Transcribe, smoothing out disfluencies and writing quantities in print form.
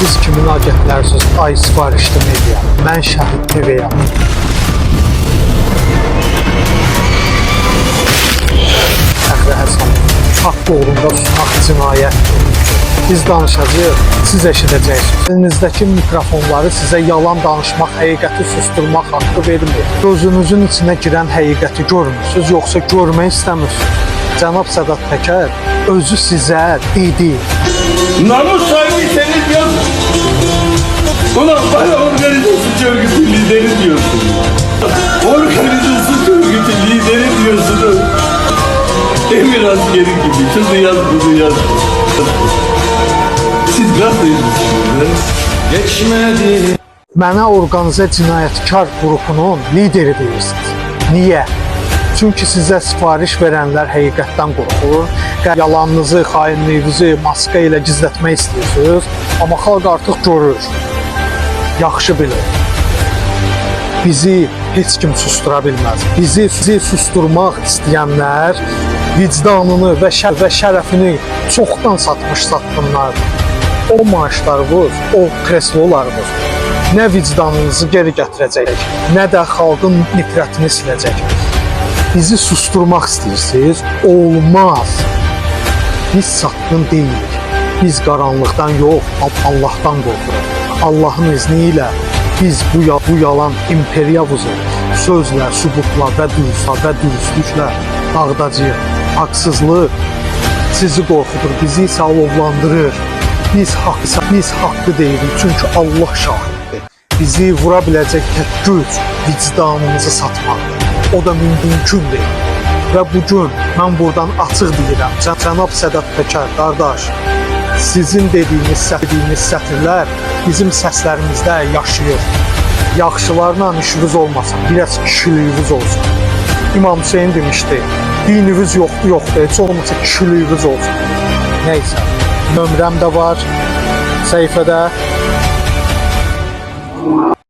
Siz kimin agentlərsiz? Ay sifarişli media. Mən Şəhid TV-yəm. Fəxri Həsənov. Haqq uğrunda susmaq cinayətdir. Biz danışacağıq, siz eşidəcəksiniz. Elinizdəki mikrofonları sizə yalan danışmaq, həqiqəti susturmaq haqqı vermir. Gözünüzün içinə girən həqiqəti görmürsünüz, yoxsa görmək istəmirsiniz. Cənab Sədat Peker özü sizə dedi. Namus sahibiyseniz yazın. Ulan bana organizasyon örgütü lideri diyorsunuz. Organizasyon örgütü lideri diyorsunuz. Emir askeri gibi. Şunu yaz, bunu yaz. Siz gazeteciysiniz. Geçmedi. Mənə organizə cinayətkar qrupunun lideri deyirsiniz. Niyə? Çünki sizə sifariş verənlər həqiqətdən qorxur, yalanınızı, xainliyinizi maska ilə gizlətmək istəyirsiniz, amma xalq artıq görür, yaxşı bilir. Bizi heç kim sustura bilməz. Bizi susturmaq istəyənlər vicdanını və şərəfini çoxdan satmış satqınlardır. O maaşlarınız, o kreslolarınız nə vicdanınızı geri gətirəcək, nə də xalqın nifrətini siləcək. Bizi susturmaq istəyirsiniz, olmaz. Biz satqın deyilik. Biz qaranlıqdan yox, Allahdan qorxuruq. Allahın izni ilə biz bu yalan imperiyavuzu sözlə, sübutla və dürüstlüklə dağıdacağıq. Haqsızlıq sizi qorxudur, bizi isə alovlandırır. Biz haqqı deyirik, çünki Allah şahiddir. Bizi vura biləcək tək güc vicdanımızı satmaqdır. O da mümkün deyil. Və bugün mən buradan açıq deyirəm. Cənab Sədat Peker, qardaş, sizin dediyiniz sətirlər bizim səslərimizdə yaşayır. Yaxşılarla işiniz olmasın, biraz kişiliyiniz olsun. İmam Hüseyin demişdi, dininiz yoxdur, heç olmasa kişiliyiniz olsun. Neysə, nömrəm də var səhifədə.